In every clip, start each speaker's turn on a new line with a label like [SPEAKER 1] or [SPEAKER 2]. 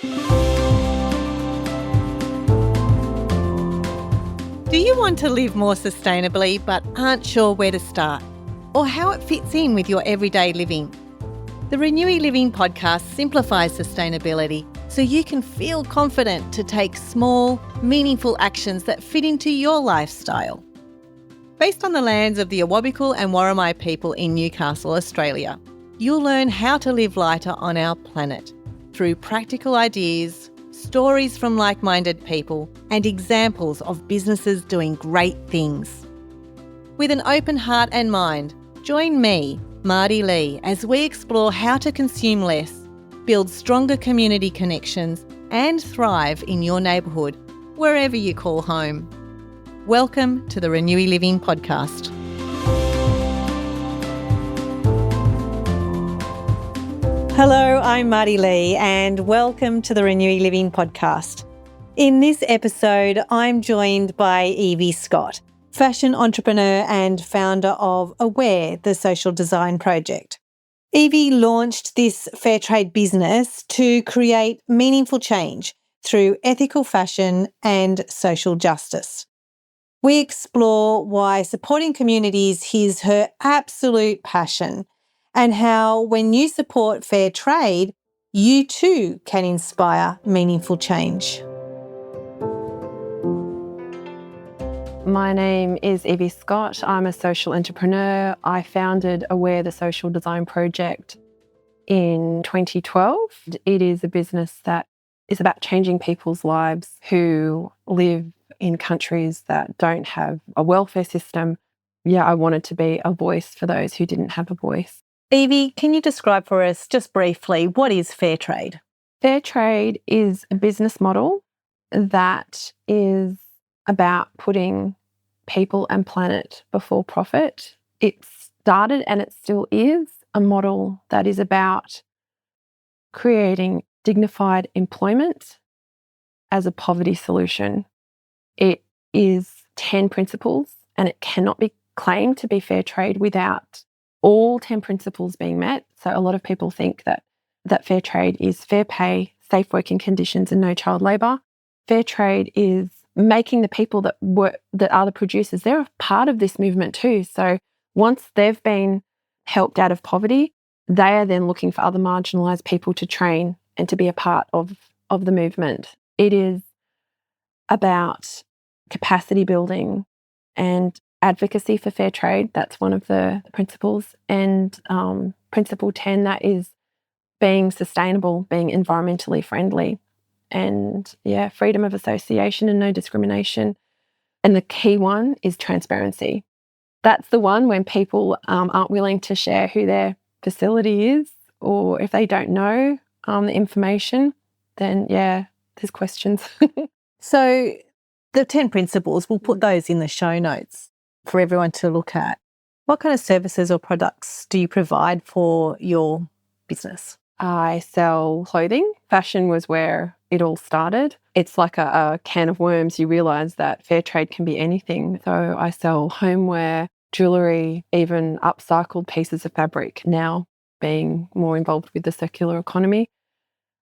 [SPEAKER 1] Do you want to live more sustainably but aren't sure where to start or how it fits in with your everyday living? The ReNewy Living Podcast simplifies sustainability so you can feel confident to take small, meaningful actions that fit into your lifestyle. Based on the lands of the Awabakal and Worimi people in Newcastle, Australia, you'll learn how to live lighter on our planet through practical ideas, stories from like-minded people, and examples of businesses doing great things. With an open heart and mind, join me, Marty Lee, as we explore how to consume less, build stronger community connections, and thrive in your neighbourhood, wherever you call home. Welcome to the ReNewy Living Podcast. Hello, I'm Marty Lee and welcome to the ReNewy Living Podcast. In this episode, I'm joined by Yvie Scott, fashion entrepreneur and founder of Aware, the social design project. Yvie launched this fair trade business to create meaningful change through ethical fashion and social justice. We explore why supporting communities is her absolute passion and how when you support fair trade, you too can inspire meaningful change.
[SPEAKER 2] My name is Yvie Scott. I'm a social entrepreneur. I founded Aware, the social design project in 2012. It is a business that is about changing people's lives who live in countries that don't have a welfare system. Yeah, I wanted to be a voice for those who didn't have a voice.
[SPEAKER 1] Yvie, can you describe for us just briefly what is fair trade?
[SPEAKER 2] Fair trade is a business model that is about putting people and planet before profit. It started and it still is a model that is about creating dignified employment as a poverty solution. It is 10 principles and it cannot be claimed to be fair trade without all 10 principles being met. So a lot of people think that fair trade is fair pay, safe working conditions and no child labour. Fair trade is making the people that are the producers, they're a part of this movement too. So once they've been helped out of poverty, they are then looking for other marginalised people to train and to be a part of the movement. It is about capacity building and advocacy for fair trade. That's one of the principles. And principle 10, that is being sustainable, being environmentally friendly. And yeah, freedom of association and no discrimination. And the key one is transparency. That's the one when people aren't willing to share who their facility is, or if they don't know the information, then yeah, there's questions.
[SPEAKER 1] So the 10 principles, we'll put those in the show notes for everyone to look at. What kind of services or products do you provide for your business?
[SPEAKER 2] I sell clothing. Fashion was where it all started. It's like a can of worms. You realise that fair trade can be anything. So I sell homeware, jewellery, even upcycled pieces of fabric, now being more involved with the circular economy,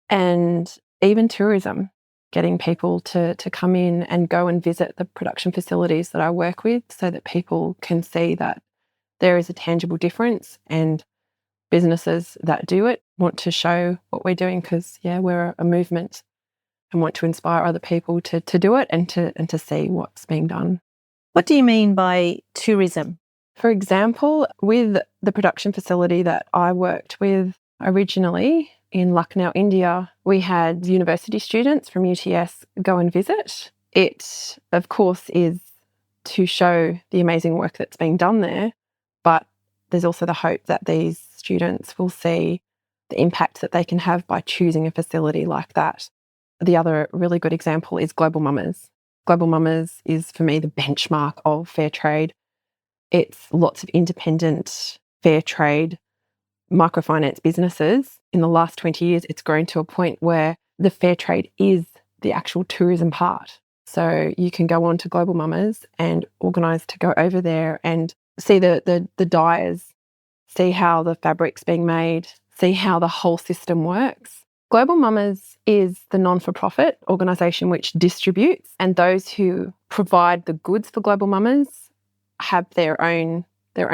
[SPEAKER 2] and even tourism, getting people to come in and go and visit the production facilities that I work with so that people can see that there is a tangible difference, and businesses that do it want to show what we're doing because, yeah, we're a movement and want to inspire other people to do it and to see what's being done.
[SPEAKER 1] What do you mean by tourism?
[SPEAKER 2] For example, with the production facility that I worked with originally in Lucknow, India, we had university students from UTS go and visit. It, of course, is to show the amazing work that's being done there, but there's also the hope that these students will see the impact that they can have by choosing a facility like that. The other really good example is Global Mamas. Global Mamas is, for me, the benchmark of fair trade. It's lots of independent fair trade microfinance businesses. In the last 20 years, it's grown to a point where the fair trade is the actual tourism part. So you can go on to Global Mamas and organise to go over there and see the dyers, see how the fabric's being made, see how the whole system works. Global Mamas is the non-for-profit organisation which distributes, and those who provide the goods for Global Mamas have their own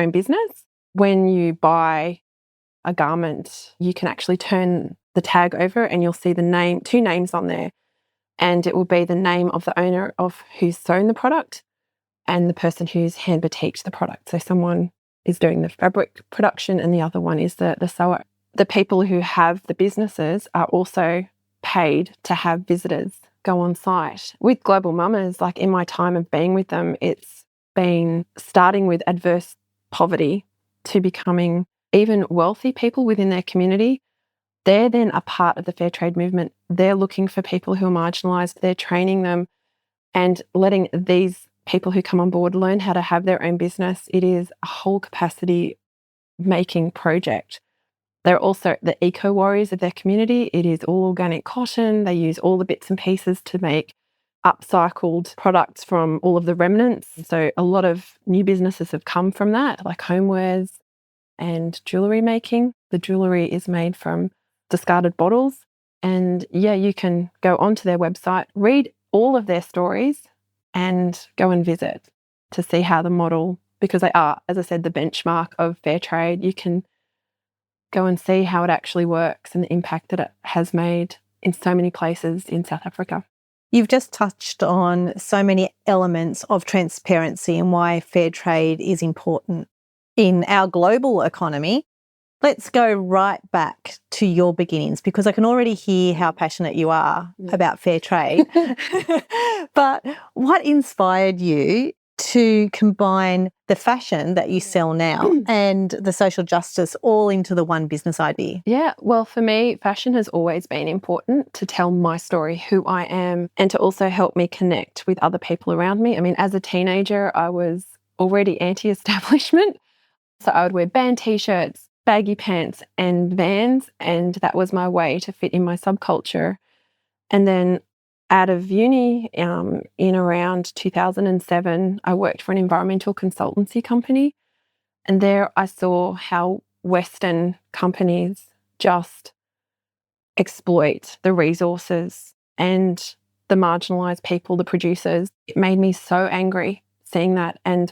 [SPEAKER 2] business. When you buy a garment, you can actually turn the tag over and you'll see two names on there, and it will be the name of the owner of who's sewn the product and the person who's hand batiqued the product. So someone is doing the fabric production and the other one is the sewer. The people who have the businesses are also paid to have visitors go on site. With Global Mamas, like in my time of being with them, it's been starting with adverse poverty to becoming even wealthy people within their community. They're then a part of the fair trade movement. They're looking for people who are marginalised. They're training them and letting these people who come on board learn how to have their own business. It is a whole capacity making project. They're also the eco warriors of their community. It is all organic cotton. They use all the bits and pieces to make upcycled products from all of the remnants. So a lot of new businesses have come from that, like homewares and jewellery making. The jewellery is made from discarded bottles. And yeah, you can go onto their website, read all of their stories and go and visit to see how the model, because they are, as I said, the benchmark of fair trade. You can go and see how it actually works and the impact that it has made in so many places in South Africa.
[SPEAKER 1] You've just touched on so many elements of transparency and why fair trade is important in our global economy. Let's go right back to your beginnings, because I can already hear how passionate you are about fair trade. But what inspired you to combine the fashion that you sell now and the social justice all into the one business idea?
[SPEAKER 2] Yeah, well, for me, fashion has always been important to tell my story, who I am, and to also help me connect with other people around me. I mean, as a teenager, I was already anti-establishment. So I would wear band T-shirts, baggy pants and Vans, and that was my way to fit in my subculture. And then out of uni, in around 2007, I worked for an environmental consultancy company. And there I saw how Western companies just exploit the resources and the marginalised people, the producers. It made me so angry seeing that. And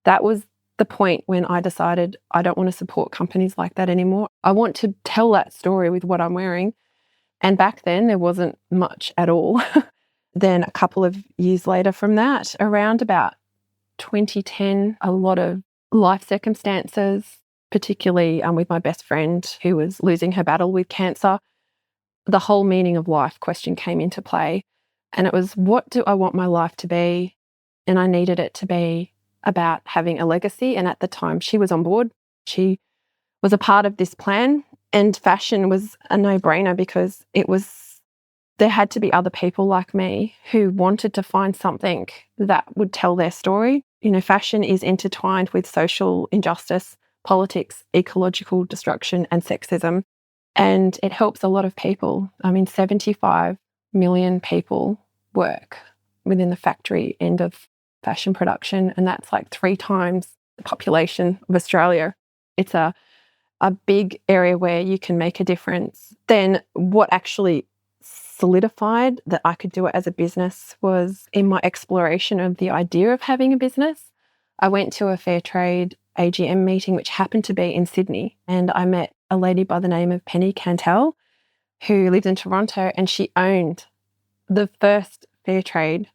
[SPEAKER 2] that was the point when I decided I don't want to support companies like that anymore. I want to tell that story with what I'm wearing. And back then there wasn't much at all. Then a couple of years later from that, around about 2010, a lot of life circumstances, particularly with my best friend who was losing her battle with cancer, the whole meaning of life question came into play. And it was, what do I want my life to be? And I needed it to be about having a legacy. And at the time, she was on board. She was a part of this plan. And fashion was a no-brainer because there had to be other people like me who wanted to find something that would tell their story. You know, fashion is intertwined with social injustice, politics, ecological destruction, and sexism. And it helps a lot of people. I mean, 75 million people work within the factory end of fashion production, and that's like 3 times the population of Australia. It's a big area where you can make a difference. Then what actually solidified that I could do it as a business was in my exploration of the idea of having a business. I went to a fair trade AGM meeting, which happened to be in Sydney, and I met a lady by the name of Penny Cantel, who lived in Toronto, and she owned the first fair trade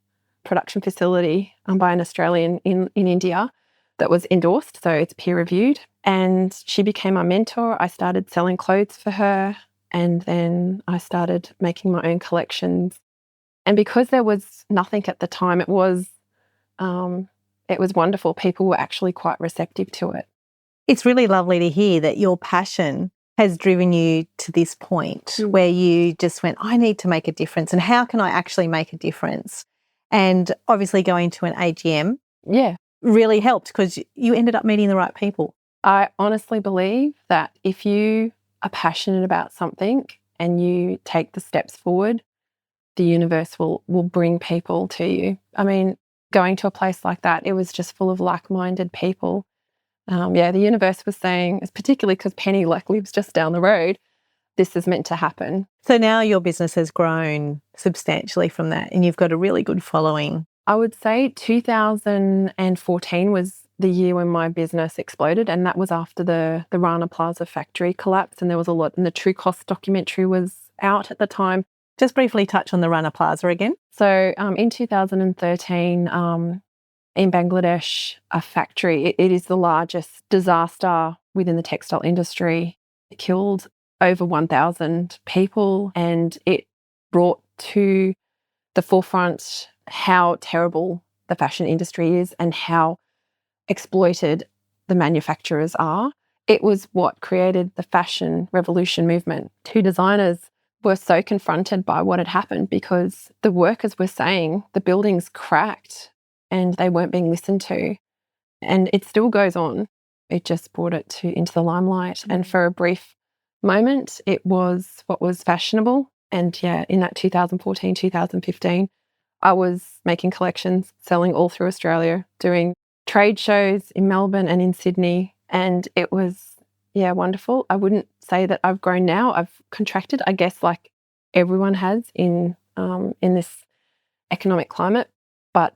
[SPEAKER 2] production facility by an Australian in India that was endorsed, so it's peer reviewed. And she became my mentor. I started selling clothes for her, and then I started making my own collections. And because there was nothing at the time, it was wonderful. People were actually quite receptive to it.
[SPEAKER 1] It's really lovely to hear that your passion has driven you to this point where you just went, I need to make a difference, and how can I actually make a difference? And obviously going to an AGM really helped because you ended up meeting the right people.
[SPEAKER 2] I honestly believe that if you are passionate about something and you take the steps forward, the universe will bring people to you. I mean, going to a place like that, it was just full of like-minded people. The universe was saying, particularly because Penny lives just down the road, this is meant to happen.
[SPEAKER 1] So now your business has grown substantially from that and you've got a really good following.
[SPEAKER 2] I would say 2014 was the year when my business exploded, and that was after the Rana Plaza factory collapse, and there was a lot, and the True Cost documentary was out at the time.
[SPEAKER 1] Just briefly touch on the Rana Plaza again.
[SPEAKER 2] So in 2013, in Bangladesh, a factory, it is the largest disaster within the textile industry. It killed over 1,000 people, and it brought to the forefront how terrible the fashion industry is and how exploited the manufacturers are. It was what created the fashion revolution movement. Two designers were so confronted by what had happened because the workers were saying the buildings cracked and they weren't being listened to. And it still goes on. It just brought it into the limelight. And for a brief moment, it was what was fashionable. And yeah, in that 2014, 2015, I was making collections, selling all through Australia, doing trade shows in Melbourne and in Sydney. And it was, wonderful. I wouldn't say that I've grown now. I've contracted, I guess, like everyone has in this economic climate. But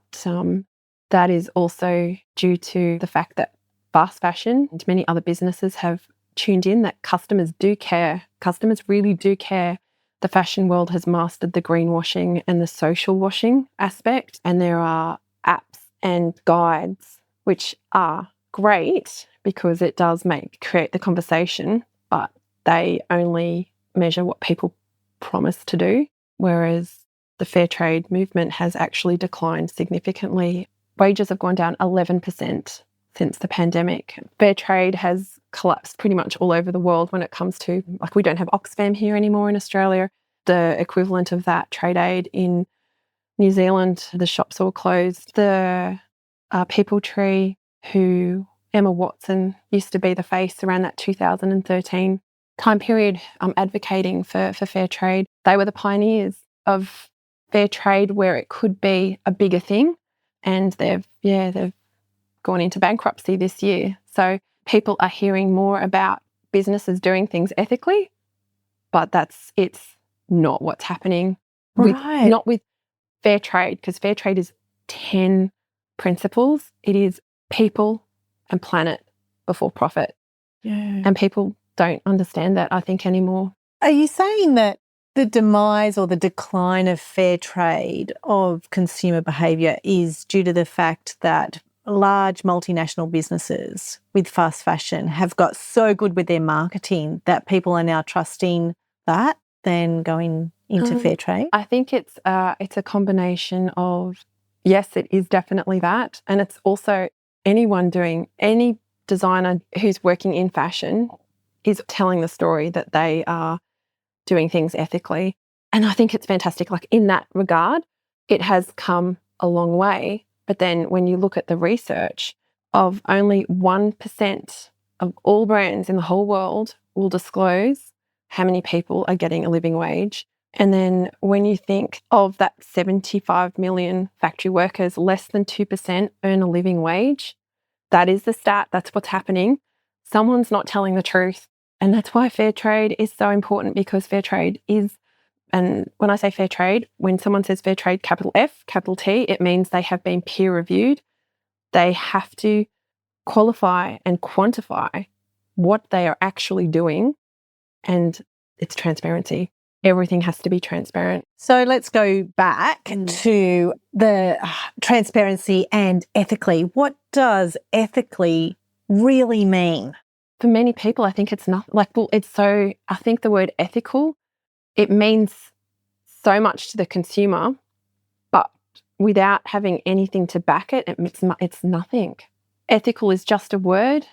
[SPEAKER 2] that is also due to the fact that fast fashion and many other businesses have tuned in that customers do care. Customers really do care. The fashion world has mastered the greenwashing and the social washing aspect, and there are apps and guides which are great because it does create the conversation, but they only measure what people promise to do, whereas the fair trade movement has actually declined significantly. Wages have gone down 11% since the pandemic. Fair trade has collapsed pretty much all over the world when it comes to, like, we don't have Oxfam here anymore in Australia. The equivalent of that, trade aid in New Zealand, the shops all closed. The People Tree, who Emma Watson used to be the face around that 2013 time period, advocating for fair trade. They were the pioneers of fair trade where it could be a bigger thing, and they've gone into bankruptcy this year. So people are hearing more about businesses doing things ethically, but it's not what's happening not with fair trade, because fair trade is 10 principles. It is people and planet before profit.
[SPEAKER 1] Yeah.
[SPEAKER 2] And people don't understand that, I think, anymore.
[SPEAKER 1] Are you saying that the demise or the decline of fair trade of consumer behaviour is due to the fact that large multinational businesses with fast fashion have got so good with their marketing that people are now trusting that than going into fair trade?
[SPEAKER 2] I think it's a combination of, yes, it is definitely that, and it's also any designer who's working in fashion is telling the story that they are doing things ethically. And I think it's fantastic. Like, in that regard, it has come a long way. But then when you look at the research of only 1% of all brands in the whole world will disclose how many people are getting a living wage. And then when you think of that 75 million factory workers, less than 2% earn a living wage. That is the stat. That's what's happening. Someone's not telling the truth. And that's why fair trade is so important, because fair trade is, and when I say fair trade, when someone says fair trade, capital F, capital T, it means they have been peer reviewed. They have to qualify and quantify what they are actually doing, and it's transparency. Everything has to be transparent.
[SPEAKER 1] So let's go back to the transparency and ethically. What does ethically really mean?
[SPEAKER 2] For many people, I think it's not I think the word ethical, it means so much to the consumer, but without having anything to back it, it's nothing. Ethical is just a word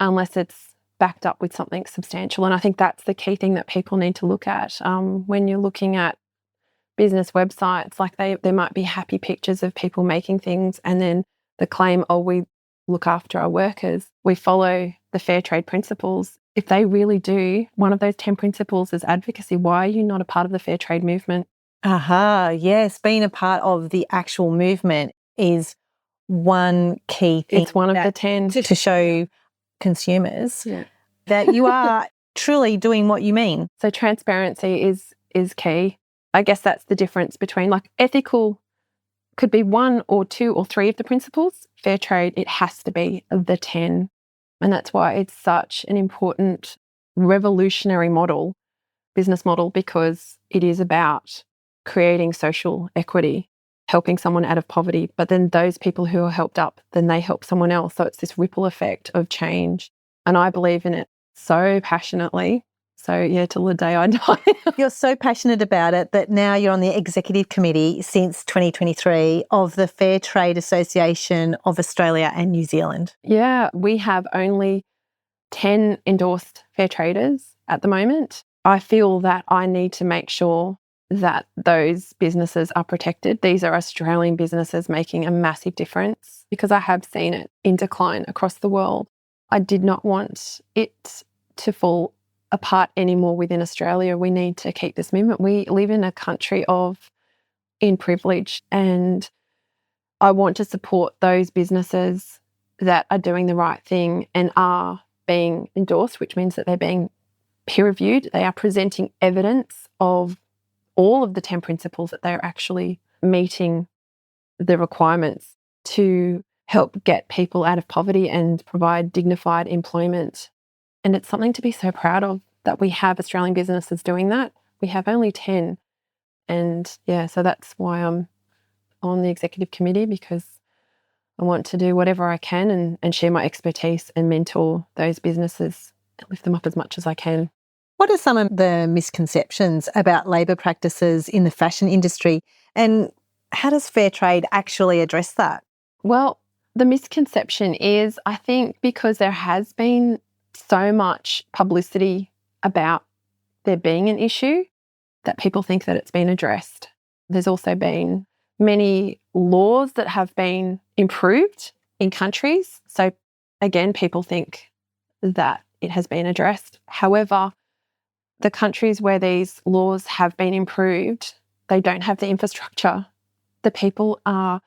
[SPEAKER 2] unless it's backed up with something substantial. And I think that's the key thing that people need to look at. When you're looking at business websites, like there might be happy pictures of people making things, and then the claim, we look after our workers, we follow the fair trade principles. If they really do, one of those 10 principles is advocacy. Why are you not a part of the fair trade movement?
[SPEAKER 1] Yes, being a part of the actual movement is one key thing.
[SPEAKER 2] It's one of the 10.
[SPEAKER 1] To show consumers that you are truly doing what you mean?
[SPEAKER 2] So transparency is key. I guess that's the difference between like ethical could be 1 or 2 or 3 of the principles. Fair trade, it has to be the 10. And that's why it's such an important revolutionary business model, because it is about creating social equity, helping someone out of poverty. But then those people who are helped up, then they help someone else. So it's this ripple effect of change. And I believe in it so passionately. So yeah, till the day I die.
[SPEAKER 1] You're so passionate about it that now you're on the executive committee since 2023 of the Fair Trade Association of Australia and New Zealand.
[SPEAKER 2] Yeah, we have only 10 endorsed fair traders at the moment. I feel that I need to make sure that those businesses are protected. These are Australian businesses making a massive difference, because I have seen it in decline across the world. I did not want it to fall apart anymore within Australia. We need to keep this movement. We live in a country in privilege, and I want to support those businesses that are doing the right thing and are being endorsed, which means that they're being peer-reviewed. They are presenting evidence of all of the 10 principles, that they're actually meeting the requirements to help get people out of poverty and provide dignified employment. And it's something to be so proud of that we have Australian businesses doing that. We have only 10. And yeah, so that's why I'm on the executive committee, because I want to do whatever I can and share my expertise and mentor those businesses and lift them up as much as I can.
[SPEAKER 1] What are some of the misconceptions about labour practices in the fashion industry, and how does fair trade actually address that?
[SPEAKER 2] Well, the misconception is, I think, because there has been so much publicity about there being an issue, that people think that it's been addressed. There's also been many laws that have been improved in countries. So again, people think that it has been addressed. However, the countries where these laws have been improved, they don't have the infrastructure. The people are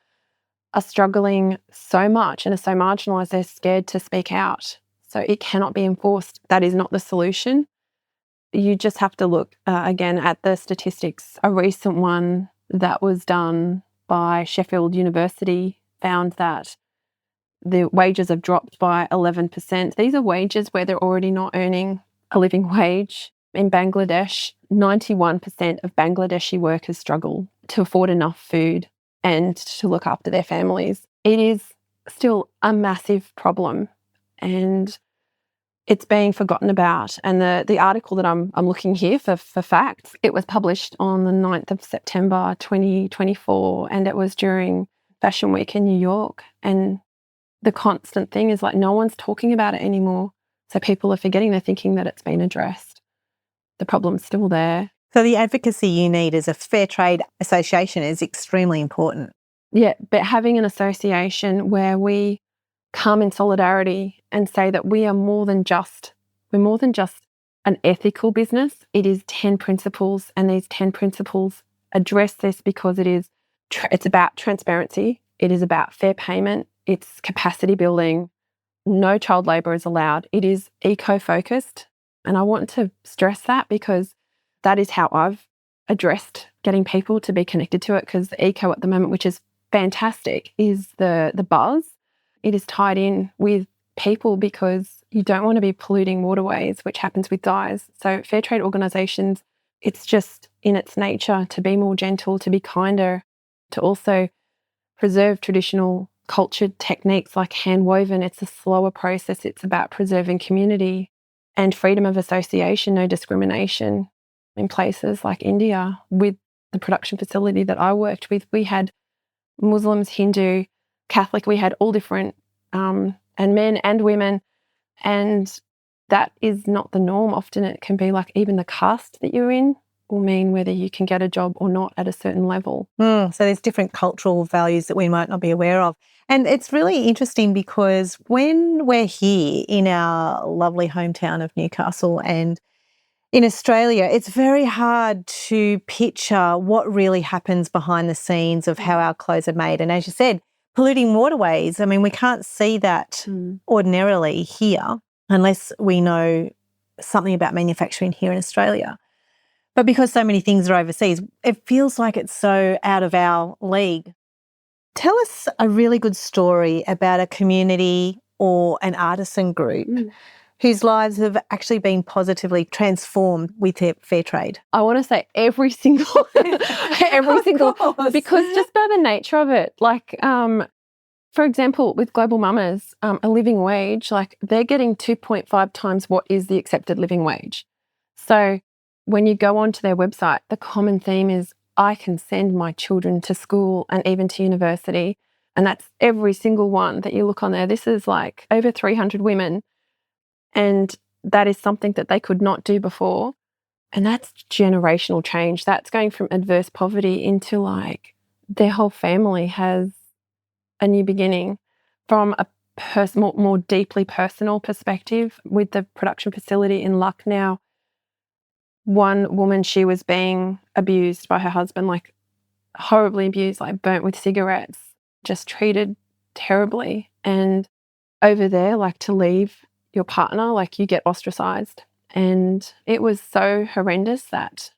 [SPEAKER 2] struggling so much and are so marginalised, they're scared to speak out. So it cannot be enforced. That is not the solution. You just have to look again at the statistics. A recent one that was done by Sheffield University found that the wages have dropped by 11%. These are wages where they're already not earning a living wage. In Bangladesh, 91% of Bangladeshi workers struggle to afford enough food and to look after their families. It is still a massive problem, and it's being forgotten about. And the article that I'm looking here for facts, it was published on the 9th of September 2024, and it was during Fashion Week in New York. And the constant thing is like, no one's talking about it anymore. So people are forgetting, they're thinking that it's been addressed. The problem's still there.
[SPEAKER 1] So the advocacy you need as a fair trade association is extremely important.
[SPEAKER 2] Yeah, but having an association where we come in solidarity and say that we're more than just an ethical business. It is 10 principles, and these 10 principles address this because it's about transparency. It is about fair payment. It's capacity building. No child labour is allowed. It is eco-focused. And I want to stress that, because that is how I've addressed getting people to be connected to it, because the eco at the moment, which is fantastic, is the buzz. It is tied in with people because you don't want to be polluting waterways, which happens with dyes. So fair trade organisations, it's just in its nature to be more gentle, to be kinder, to also preserve traditional cultured techniques like hand woven. It's a slower process. It's about preserving community and freedom of association, no discrimination. In places like India, with the production facility that I worked with, we had Muslims, Hindu, Catholic, we had all different, and men and women. And that is not the norm. Often it can be like even the caste that you're in will mean whether you can get a job or not at a certain level.
[SPEAKER 1] So there's different cultural values that we might not be aware of. And it's really interesting because when we're here in our lovely hometown of Newcastle and in Australia, it's very hard to picture what really happens behind the scenes of how our clothes are made. And as you said, polluting waterways, I mean, we can't see that ordinarily here unless we know something about manufacturing here in Australia. But because so many things are overseas, it feels like it's so out of our league. Tell us a really good story about a community or an artisan group whose lives have actually been positively transformed with their fair trade.
[SPEAKER 2] I want to say every single, because just by the nature of it, like, for example, with Global Mamas, a living wage, like they're getting 2.5 times what is the accepted living wage. So when you go onto their website, the common theme is I can send my children to school and even to university. And that's every single one that you look on there. This is like over 300 women. And that is something that they could not do before. And that's generational change. That's going from adverse poverty into like their whole family has a new beginning from a more deeply personal perspective. With the production facility in Lucknow, one woman, she was being abused by her husband, like horribly abused, like burnt with cigarettes, just treated terribly. And over there, like to leave your partner, like you get ostracized. And it was so horrendous that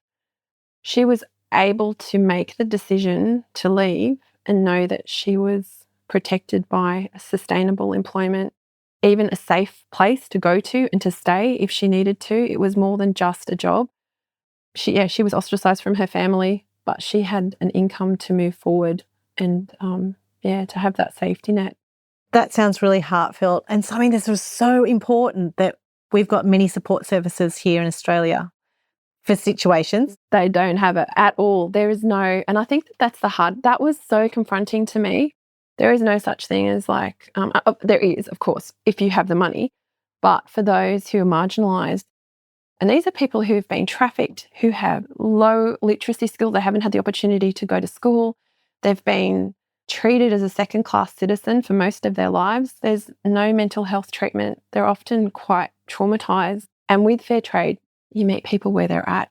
[SPEAKER 2] she was able to make the decision to leave and know that she was protected by a sustainable employment, even a safe place to go to and to stay if she needed to. It was more than just a job. She was ostracized from her family, but she had an income to move forward and, to have that safety net.
[SPEAKER 1] That sounds really heartfelt and something that's just so important that we've got many support services here in Australia for situations.
[SPEAKER 2] They don't have it at all. There is no, and I think that was so confronting to me. There is no such thing as like, there is, of course, if you have the money, but for those who are marginalised, and these are people who have been trafficked, who have low literacy skills, they haven't had the opportunity to go to school, they've been treated as a second-class citizen for most of their lives. There's no mental health treatment. They're often quite traumatised. And with fair trade, you meet people where they're at.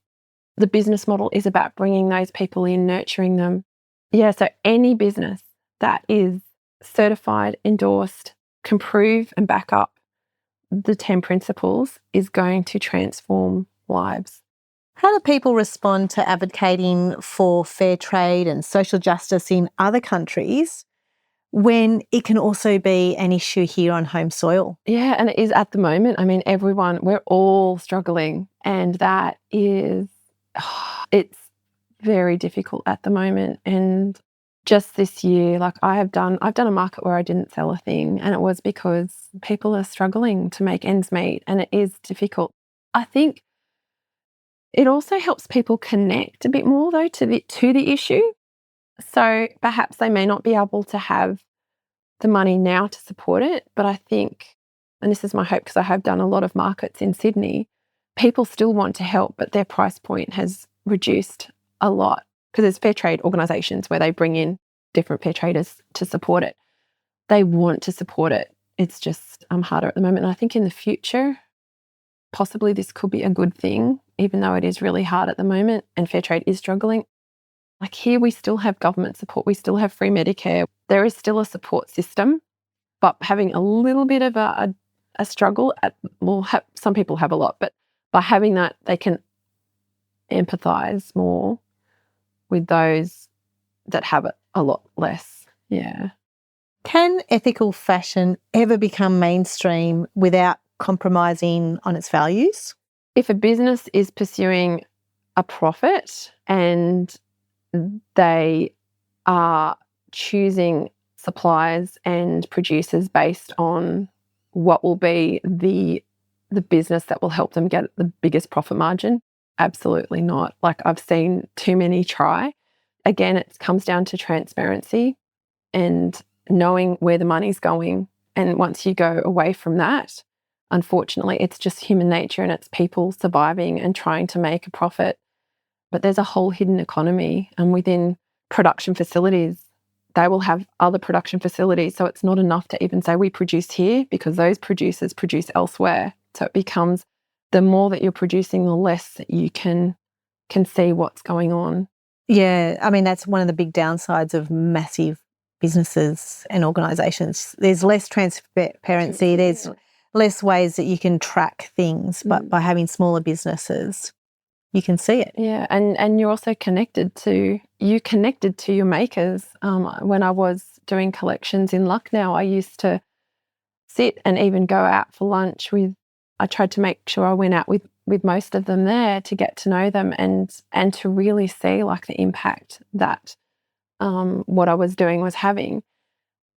[SPEAKER 2] The business model is about bringing those people in, nurturing them. Yeah, so any business that is certified, endorsed, can prove and back up the 10 principles is going to transform lives.
[SPEAKER 1] How do people respond to advocating for fair trade and social justice in other countries when it can also be an issue here on home soil?
[SPEAKER 2] Yeah, and it is at the moment. I mean, we're all struggling, and that is, it's very difficult at the moment. And just this year, like I've done a market where I didn't sell a thing, and it was because people are struggling to make ends meet, and it is difficult. I think it also helps people connect a bit more though to the issue. So perhaps they may not be able to have the money now to support it, but I think, and this is my hope because I have done a lot of markets in Sydney, people still want to help, but their price point has reduced a lot because there's fair trade organisations where they bring in different fair traders to support it. They want to support it. It's just harder at the moment. And I think in the future, possibly this could be a good thing, even though it is really hard at the moment and fair trade is struggling. Like here, we still have government support. We still have free Medicare. There is still a support system, but having a little bit of a struggle, some people have a lot, but by having that, they can empathise more with those that have it a lot less. Yeah.
[SPEAKER 1] Can ethical fashion ever become mainstream without compromising on its values?
[SPEAKER 2] If a business is pursuing a profit and they are choosing suppliers and producers based on what will be the business that will help them get the biggest profit margin, absolutely not. Like I've seen too many try. Again, it comes down to transparency and knowing where the money's going. And once you go away from that, unfortunately, it's just human nature and it's people surviving and trying to make a profit. But there's a whole hidden economy, and within production facilities, they will have other production facilities. So it's not enough to even say we produce here because those producers produce elsewhere. So it becomes the more that you're producing, the less that you can see what's going on.
[SPEAKER 1] Yeah, I mean, that's one of the big downsides of massive businesses and organisations. There's less transparency, there's less ways that you can track things, but by having smaller businesses, you can see it.
[SPEAKER 2] Yeah, and you're also connected to your makers. When I was doing collections in Lucknow, I used to sit and even go out for lunch I tried to make sure I went out with most of them there to get to know them and to really see like the impact that what I was doing was having.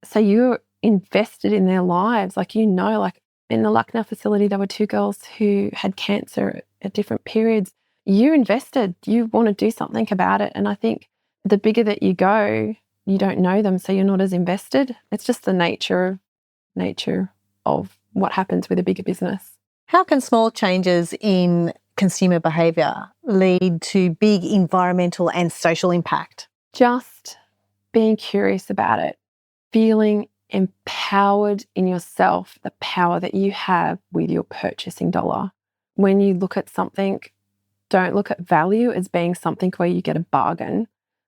[SPEAKER 2] So you're invested in their lives. Like, like in the Lucknow facility, there were 2 girls who had cancer at different periods. You're invested. You want to do something about it. And I think the bigger that you go, you don't know them, so you're not as invested. It's just the nature of what happens with a bigger business.
[SPEAKER 1] How can small changes in consumer behaviour lead to big environmental and social impact?
[SPEAKER 2] Just being curious about it, feeling empowered in yourself, the power that you have with your purchasing dollar. When you look at something, don't look at value as being something where you get a bargain.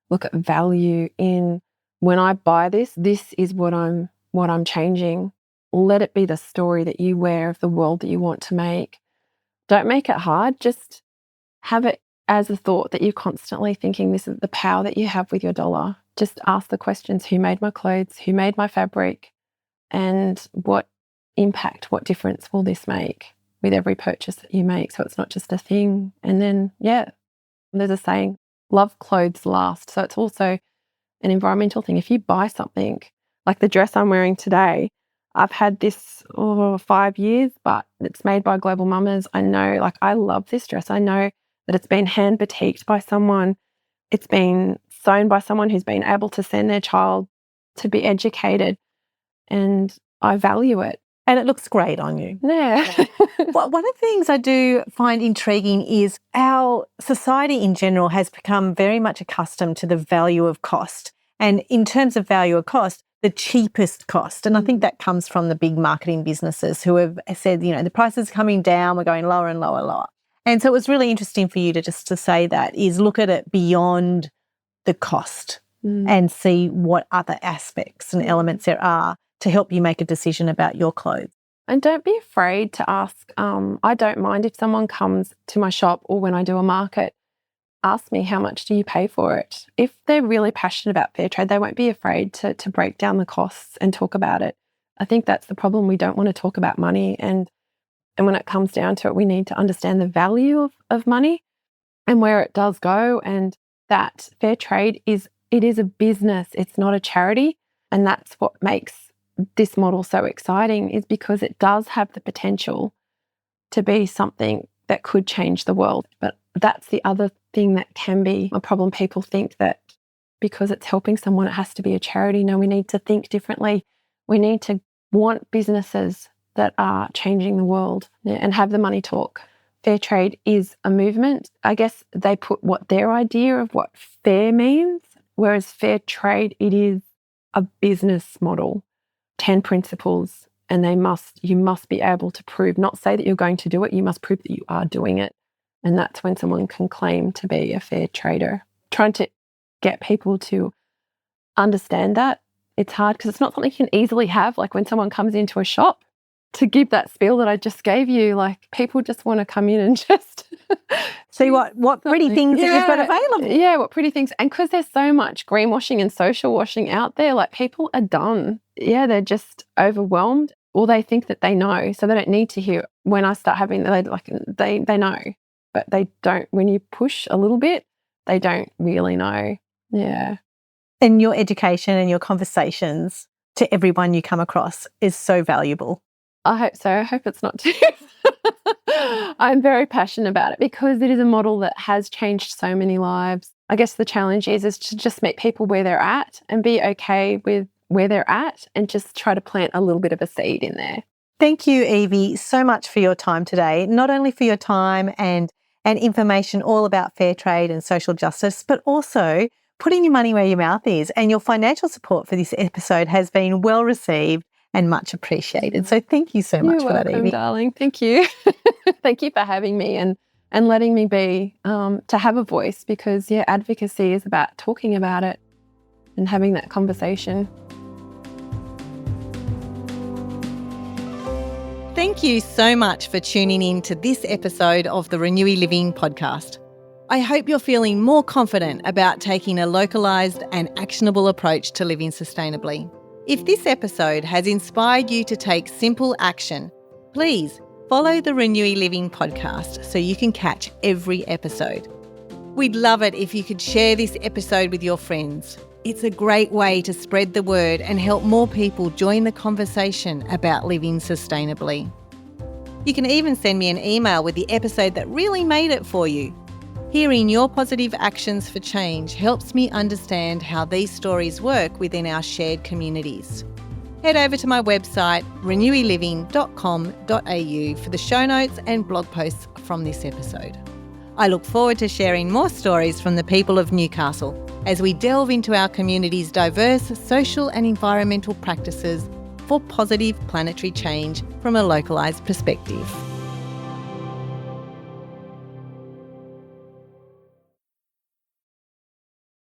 [SPEAKER 2] Look at value in, when I buy this is what I'm changing. Let it be the story that you wear of the world that you want to make. Don't make it hard. Just have it as a thought that you're constantly thinking, this is the power that you have with your dollar. Just ask the questions: who made my clothes? Who made my fabric? And what impact, what difference will this make with every purchase that you make? So it's not just a thing. And then, there's a saying, love clothes last. So it's also an environmental thing. If you buy something like the dress I'm wearing today, I've had this 5 years, but it's made by Global Mamas. I know, like, I love this dress. I know that it's been hand batiqued by someone. It's been sewn by someone who's been able to send their child to be educated, and I value it.
[SPEAKER 1] And it looks great on you.
[SPEAKER 2] Yeah.
[SPEAKER 1] One of the things I do find intriguing is our society in general has become very much accustomed to the value of cost. And in terms of value of cost, the cheapest cost. And I think that comes from the big marketing businesses who have said, the price is coming down, we're going lower and lower and lower. And so it was really interesting for you to say that, is look at it beyond the cost and see what other aspects and elements there are to help you make a decision about your clothes.
[SPEAKER 2] And don't be afraid to ask. I don't mind if someone comes to my shop or when I do a market, ask me, how much do you pay for it? If they're really passionate about fair trade, they won't be afraid to break down the costs and talk about it. I think that's the problem. We don't want to talk about money. And when it comes down to it, we need to understand the value of money and where it does go, and that fair trade is a business. It's not a charity. And that's what makes this model so exciting, is because it does have the potential to be something that could change the world. But that's the other thing that can be a problem. People think that because it's helping someone, it has to be a charity. No, we need to think differently. We need to want businesses that are changing the world and have the money talk. Fair trade is a movement. I guess they put what their idea of what fair means, whereas fair trade, it is a business model, 10 principles, and you must be able to prove, not say that you're going to do it, you must prove that you are doing it. And that's when someone can claim to be a fair trader. Trying to get people to understand that, it's hard because it's not something you can easily have. Like when someone comes into a shop, to give that spiel that I just gave you, like people just want to come in and just
[SPEAKER 1] see what pretty things that you've got available.
[SPEAKER 2] Yeah, what pretty things. And because there's so much greenwashing and social washing out there, like people are done. Yeah, they're just overwhelmed, or they think that they know, so they don't need to hear. When I start having, they know, but they don't. When you push a little bit, they don't really know. Yeah.
[SPEAKER 1] And your education and your conversations to everyone you come across is so valuable.
[SPEAKER 2] I hope so. I hope it's not too. I'm very passionate about it because it is a model that has changed so many lives. I guess the challenge is to just meet people where they're at and be okay with where they're at and just try to plant a little bit of a seed in there.
[SPEAKER 1] Thank you, Yvie, so much for your time today, not only for your time and information all about fair trade and social justice, but also putting your money where your mouth is. And your financial support for this episode has been well received and much appreciated. So thank you so much for that, Yvie.
[SPEAKER 2] Darling. Thank you. Thank you for having me and letting me be, to have a voice, because advocacy is about talking about it and having that conversation.
[SPEAKER 1] Thank you so much for tuning in to this episode of the ReNewy Living Podcast. I hope you're feeling more confident about taking a localised and actionable approach to living sustainably. If this episode has inspired you to take simple action, please follow the ReNewy Living Podcast so you can catch every episode. We'd love it if you could share this episode with your friends. It's a great way to spread the word and help more people join the conversation about living sustainably. You can even send me an email with the episode that really made it for you. Hearing your positive actions for change helps me understand how these stories work within our shared communities. Head over to my website, renewyliving.com.au, for the show notes and blog posts from this episode. I look forward to sharing more stories from the people of Newcastle as we delve into our community's diverse social and environmental practices for positive planetary change from a localised perspective.